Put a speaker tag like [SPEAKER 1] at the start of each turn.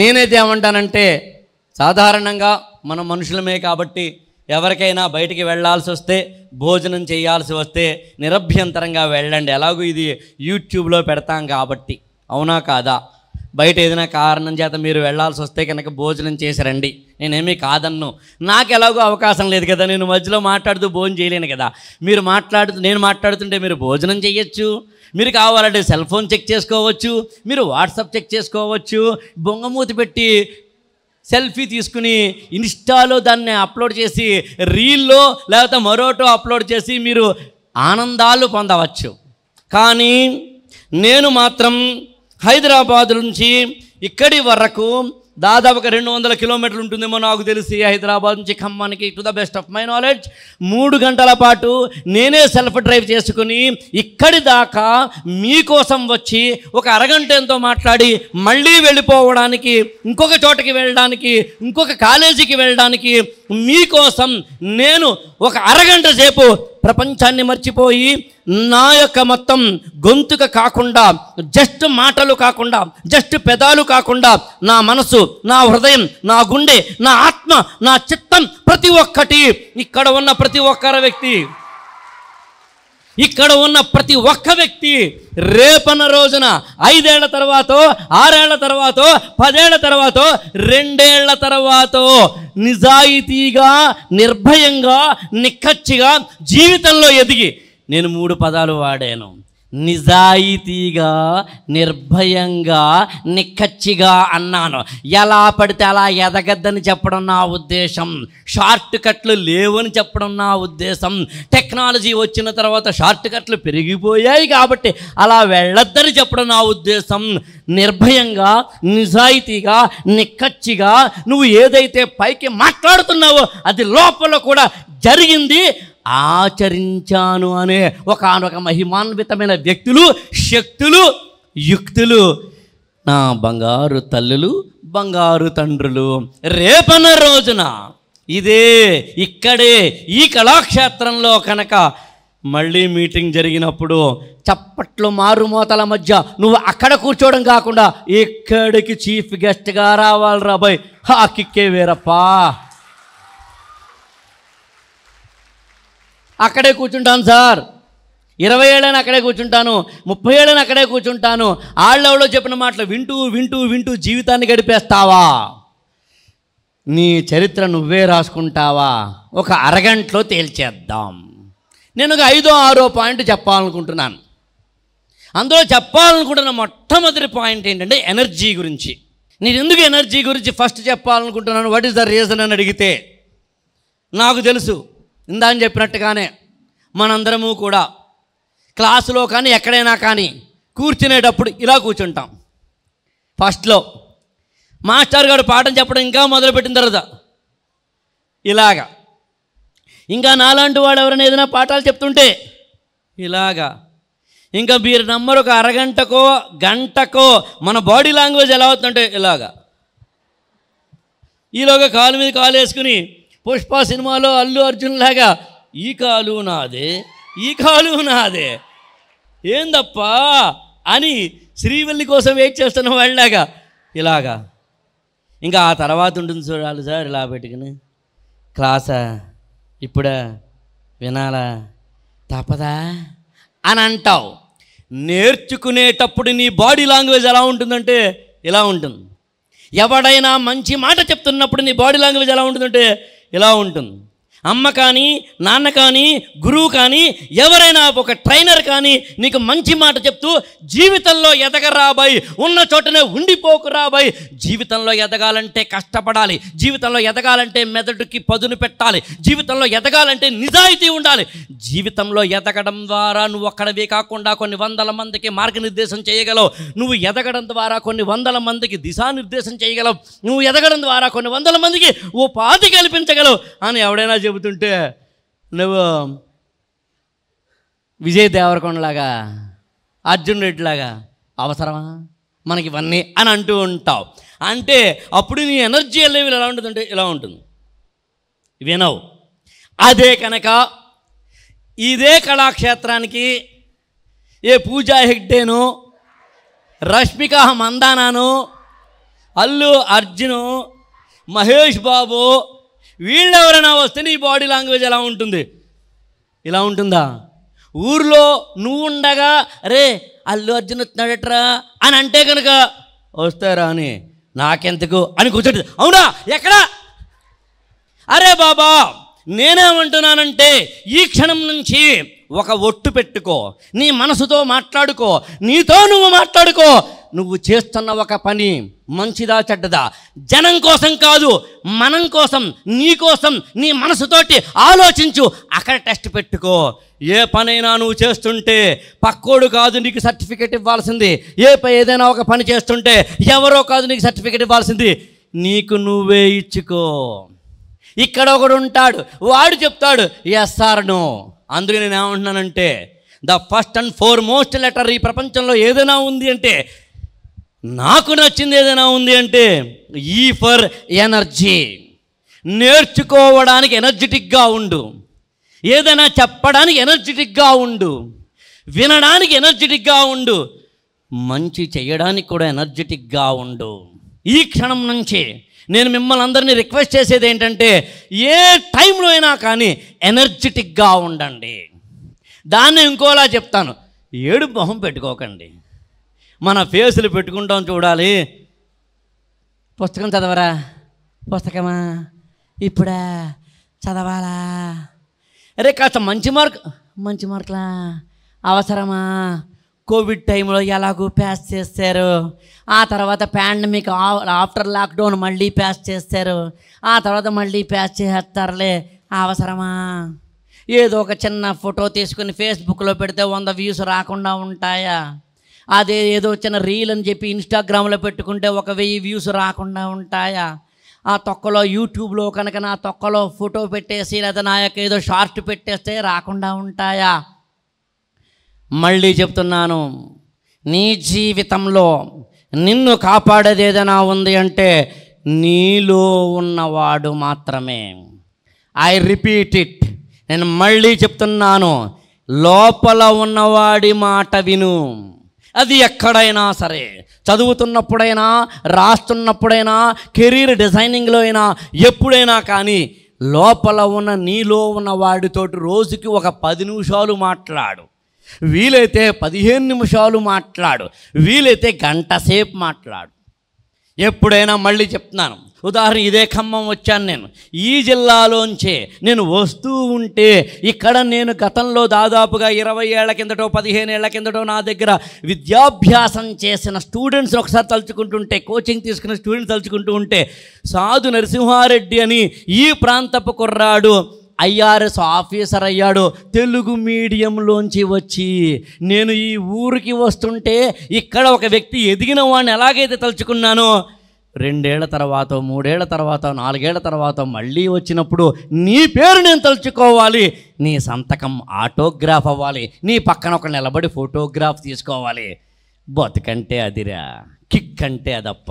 [SPEAKER 1] నేనైతే ఏమంటానంటే, సాధారణంగా మనం మనుషులమే కాబట్టి ఎవరికైనా బయటికి వెళ్ళాల్సి వస్తే, భోజనం చేయాల్సి వస్తే నిరభ్యంతరంగా వెళ్ళండి. ఎలాగూ ఇది యూట్యూబ్లో పెడతాం కాబట్టి, అవునా కాదా? బయట ఏదైనా కారణం చేత మీరు వెళ్ళాల్సి వస్తే కనుక భోజనం చేసి రండి, నేనేమీ కాదన్ను. నాకు ఎలాగో అవకాశం లేదు కదా, నేను మధ్యలో మాట్లాడుతూ భోజనం చేయలేను కదా. నేను మాట్లాడుతుంటే మీరు భోజనం చేయొచ్చు, మీరు కావాలంటే సెల్ ఫోన్ చెక్ చేసుకోవచ్చు, మీరు వాట్సాప్ చెక్ చేసుకోవచ్చు, బొంగమూతి పెట్టి సెల్ఫీ తీసుకుని ఇన్స్టాలో దాన్ని అప్లోడ్ చేసి, రీల్లో లేకపోతే మరోటో అప్లోడ్ చేసి మీరు ఆనందాలు పొందవచ్చు. కానీ నేను మాత్రం హైదరాబాద్ నుంచి ఇక్కడి వరకు దాదాపుగా 200 కిలోమీటర్లు ఉంటుందేమో నాకు తెలిసి, హైదరాబాద్ నుంచి ఖమ్మానికి, to the best of my knowledge 3 గంటల పాటు నేనే సెల్ఫ్ డ్రైవ్ చేసుకుని ఇక్కడి దాకా మీకోసం వచ్చి ఒక అరగంట ఎంతో మాట్లాడి మళ్ళీ వెళ్ళిపోవడానికి, ఇంకొక చోటకి వెళ్ళడానికి, ఇంకొక కాలేజీకి వెళ్ళడానికి మీకోసం నేను ఒక అరగంట సేపు ప్రపంచాన్ని మర్చిపోయి, నా యొక్క మొత్తం గొంతుక కాకుండా, జస్ట్ మాటలు కాకుండా, జస్ట్ పెదాలు కాకుండా, నా మనసు, నా హృదయం, నా గుండె, నా ఆత్మ, నా చిత్తం, ప్రతి ఒక్కటి ఇక్కడ ఉన్న ప్రతి ఒక్క వ్యక్తి రేపన్న రోజున 5 ఏళ్ల తర్వాతో, 6 ఏళ్ల తర్వాతో, 10 ఏళ్ల తర్వాతో, 2 ఏళ్ల తర్వాతో నిజాయితీగా, నిర్భయంగా, నిక్కచ్చిగా జీవితంలో ఎదిగి, నేను 3 పదాలు వాడాను: నిజాయితీగా, నిర్భయంగా, నిక్కచ్చిగా అన్నాను. ఎలా పడితే అలా ఎదగద్దని చెప్పడం నా ఉద్దేశం, షార్ట్ కట్లు లేవని చెప్పడం నా ఉద్దేశం. టెక్నాలజీ వచ్చిన తర్వాత షార్ట్ కట్లు పెరిగిపోయాయి కాబట్టి అలా వెళ్ళొద్దని చెప్పడం నా ఉద్దేశం. నిర్భయంగా, నిజాయితీగా, నిక్కచ్చిగా నువ్వు ఏదైతే పైకి మాట్లాడుతున్నావో అది లోపల కూడా జరిగింది, ఆచరించాను అనే ఒకానొక మహిమాన్వితమైన వ్యక్తులు, శక్తులు, యుక్తులు నా బంగారు తల్లులు, బంగారు తండ్రులు. రేపన్న రోజున ఇక్కడే ఈ కళాక్షేత్రంలో కనుక మళ్ళీ మీటింగ్ జరిగినప్పుడు చప్పట్లు, మారుమోతల మధ్య నువ్వు అక్కడ కూర్చోవడం కాకుండా ఇక్కడికి చీఫ్ గెస్ట్గా రావాలి రాబాయ్. ఆ కిక్కే వేరప్పా. అక్కడే కూర్చుంటాను సార్, 20 ఏళ్ళైనా అక్కడే కూర్చుంటాను, 30 ఏళ్ళైనా అక్కడే కూర్చుంటాను. ఆళ్ళెవడో చెప్పిన మాటలు వింటూ వింటూ వింటూ జీవితాన్ని గడిపేస్తావా? నీ చరిత్ర నువ్వే రాసుకుంటావా? ఒక అరగంటలో తేల్చేద్దాం. నేను ఒక 5ో 6ో పాయింట్ చెప్పాలనుకుంటున్నాను. అందులో చెప్పాలనుకుంటున్న మొట్టమొదటి పాయింట్ ఏంటంటే ఎనర్జీ గురించి. నేను ఎందుకు ఎనర్జీ గురించి ఫస్ట్ చెప్పాలనుకుంటున్నాను, వాట్ ఈస్ ద రీజన్ అని అడిగితే, నాకు తెలుసు ఇందాక చెప్పినట్టుగానే మనందరము కూడా క్లాసులో కానీ ఎక్కడైనా కానీ కూర్చునేటప్పుడు ఇలా కూర్చుంటాం. ఫస్ట్లో మాస్టర్ గారు పాఠం చెప్పడం ఇంకా మొదలుపెట్టిన తర్వాత ఇలాగా, ఇంకా నాలాంటి వాడు ఎవరైనా ఏదైనా పాఠాలు చెప్తుంటే ఇలాగా, ఇంకా మీరు నమ్మరు, ఒక అరగంటకో గంటకో మన బాడీ లాంగ్వేజ్ ఎలా అవుతుందంటే ఇలాగా. ఈలోగా కాలు మీద కాలు వేసుకుని పుష్ప సినిమాలో అల్లు అర్జున్ లాగా ఈ కాలు నాదే, ఈ కాలు నాదే, ఏందప్పా అని శ్రీవల్లి కోసం వెయిట్ చేస్తున్న వాళ్ళలాగా ఇలాగా. ఇంకా ఆ తర్వాత ఉంటుంది చూడాలి సార్, ఇలా పెట్టుకుని క్లాసా ఇప్పుడా వినాలా తప్పదా అని అంటావు. నేర్చుకునేటప్పుడు నీ బాడీ లాంగ్వేజ్ ఎలా ఉంటుందంటే ఇలా ఉంటుంది. ఎవడైనా మంచి మాట చెప్తున్నప్పుడు నీ బాడీ లాంగ్వేజ్ ఎలా ఉంటుందంటే ఇలా ఉంటుంది. అమ్మ కానీ, నాన్న కానీ, గురువు కానీ, ఎవరైనా ఒక ట్రైనర్ కానీ నీకు మంచి మాట చెప్తూ జీవితంలో ఎదగరాబాయి, ఉన్న చోటనే ఉండిపోకురాబాయి, జీవితంలో ఎదగాలంటే కష్టపడాలి, జీవితంలో ఎదగాలంటే మెదడుకి పదును పెట్టాలి, జీవితంలో ఎదగాలంటే నిజాయితీ ఉండాలి, జీవితంలో ఎదగడం ద్వారా నువ్వు ఒక్కడవే కాకుండా కొన్ని వందల మందికి మార్గనిర్దేశం చేయగలవు, నువ్వు ఎదగడం ద్వారా కొన్ని వందల మందికి దిశానిర్దేశం చేయగలవు, నువ్వు ఎదగడం ద్వారా కొన్ని వందల మందికి ఉపాధి కల్పించగలవు అని ఎవడైనా చెబుతుంటే నువ్వు విజయ్ దేవరకొండలాగా, అర్జున్ రెడ్డిలాగా అవసరమా మనకి ఇవన్నీ అని అంటూ ఉంటావు. అంటే అప్పుడు నీ ఎనర్జీ లెవెల్ ఎలా ఉంటుందంటే ఇలా ఉంటుంది. వినవు. అదే కనుక ఇదే కళాక్షేత్రానికి ఏ పూజా హెగ్డేను, రష్మిక మందానాను, అల్లు అర్జున్, మహేష్ బాబు వీళ్ళెవరైనా వస్తే నీ బాడీ లాంగ్వేజ్ ఎలా ఉంటుంది? ఇలా ఉంటుందా? ఊర్లో నువ్వు ఉండగా అరే అల్లు అర్జున్ వస్తున్నాడట్రా అని అంటే కనుక వస్తారా అని నాకెందుకు అని కూర్చోండి. అవునా ఎక్కడా? అరే బాబా, నేనేమంటున్నానంటే ఈ క్షణం నుంచి ఒక ఒట్టు పెట్టుకో, నీ మనసుతో మాట్లాడుకో, నీతో నువ్వు మాట్లాడుకో. నువ్వు చేస్తున్న ఒక పని మంచిదా చెడ్డదా జనం కోసం కాదు, మనం కోసం, నీ కోసం నీ మనసుతోటి ఆలోచించు. అక్కడ టెస్ట్ పెట్టుకో. ఏ పనైనా నువ్వు చేస్తుంటే పక్కోడు కాదు నీకు సర్టిఫికెట్ ఇవ్వాల్సింది. ఏదైనా ఒక పని చేస్తుంటే ఎవరో కాదు నీకు సర్టిఫికెట్ ఇవ్వాల్సింది, నీకు నువ్వే ఇచ్చుకో. ఇక్కడ ఒకడు ఉంటాడు, వాడు చెప్తాడు ఎస్ ఆర్ నో. అందుకే నేను ఏమంటున్నానంటే the first and foremost letter ఈ ప్రపంచంలో ఏదైనా ఉంది అంటే, నాకు నచ్చింది ఏదైనా ఉంది అంటే ఈ ఫర్ ఎనర్జీ. నేర్చుకోవడానికి ఎనర్జెటిక్గా ఉండు, ఏదైనా చెప్పడానికి ఎనర్జెటిక్గా ఉండు, వినడానికి ఎనర్జెటిక్గా ఉండు, మంచి చేయడానికి కూడా ఎనర్జెటిక్గా ఉండు. ఈ క్షణం నుంచి నేను మిమ్మల్ని అందరినీ రిక్వెస్ట్ చేసేది ఏంటంటే ఏ టైంలో అయినా కానీ ఎనర్జెటిక్గా ఉండండి. దాన్ని ఇంకోలా చెప్తాను, ఏడు మొహం పెట్టుకోకండి. మన ఫేసులు పెట్టుకుంటాం చూడాలి. పుస్తకం చదవరా? పుస్తకమా ఇప్పుడా చదవాలా? అరే కాస్త మంచి మార్కులా అవసరమా? కోవిడ్ టైంలో ఎలాగూ పాస్ చేస్తారు, ఆ తర్వాత పాండమిక్ ఆఫ్టర్ లాక్డౌన్ మళ్ళీ పాస్ చేస్తారు, ఆ తర్వాత మళ్ళీ పాస్ చేసేస్తారులే, అవసరమా? ఏదో ఒక చిన్న ఫోటో తీసుకుని ఫేస్బుక్లో పెడితే 100 వ్యూస్ రాకుండా ఉంటాయా? అదే ఏదో చిన్న రీల్ అని చెప్పి ఇన్స్టాగ్రామ్లో పెట్టుకుంటే 1000 వ్యూస్ రాకుండా ఉంటాయా? ఆ తొక్కలో యూట్యూబ్లో కనుక నా తొక్కలో ఫోటో పెట్టేసి లేదా నా యొక్క ఏదో షార్ట్ పెట్టేస్తే రాకుండా ఉంటాయా? మళ్ళీ చెప్తున్నాను, నీ జీవితంలో నిన్ను కాపాడేది ఏదైనా ఉంది అంటే నీలో ఉన్నవాడు మాత్రమే. ఐ రిపీట్ ఇట్, నేను మళ్ళీ చెప్తున్నాను, లోపల ఉన్నవాడి మాట విను. అది ఎక్కడైనా సరే, చదువుతున్నప్పుడైనా, రాస్తున్నప్పుడైనా, కెరీర్ డిజైనింగ్లో అయినా, ఎప్పుడైనా కానీ లోపల ఉన్న నీలో ఉన్న వాడితోటి రోజుకి ఒక 10 నిమిషాలు మాట్లాడు, వీలైతే 15 నిమిషాలు మాట్లాడు, వీలైతే గంట సేపు మాట్లాడు. ఎప్పుడైనా మళ్ళీ చెప్తున్నాను, ఉదాహరణ ఇదే ఖమ్మం వచ్చాను నేను, ఈ జిల్లాలోంచే నేను వస్తూ ఉంటే ఇక్కడ నేను గతంలో దాదాపుగా 20 ఏళ్ల కిందటో 15 ఏళ్ల కిందటో నా దగ్గర విద్యాభ్యాసం చేసిన స్టూడెంట్స్ని ఒకసారి తలుచుకుంటుంటే, కోచింగ్ తీసుకున్న స్టూడెంట్స్ తలుచుకుంటూ ఉంటే, సాధు నరసింహారెడ్డి అని ఈ ప్రాంతపు కుర్రాడు IRS ఆఫీసర్ అయ్యాడు, తెలుగు మీడియంలోంచి వచ్చి. నేను ఈ ఊరికి వస్తుంటే ఇక్కడ ఒక వ్యక్తి ఎదిగిన వాడిని ఎలాగైతే తలుచుకున్నానో, 2 ఏళ్ల తర్వాత, 3 ఏళ్ల తర్వాత, 4 ఏళ్ల తర్వాత మళ్ళీ వచ్చినప్పుడు నీ పేరు నేను తలుచుకోవాలి, నీ సంతకం ఆటోగ్రాఫ్ అవ్వాలి, నీ పక్కన ఒక నిలబడి ఫోటోగ్రాఫ్ తీసుకోవాలి. బతుకంటే అదిరా, కిక్ అంటే అదప్ప.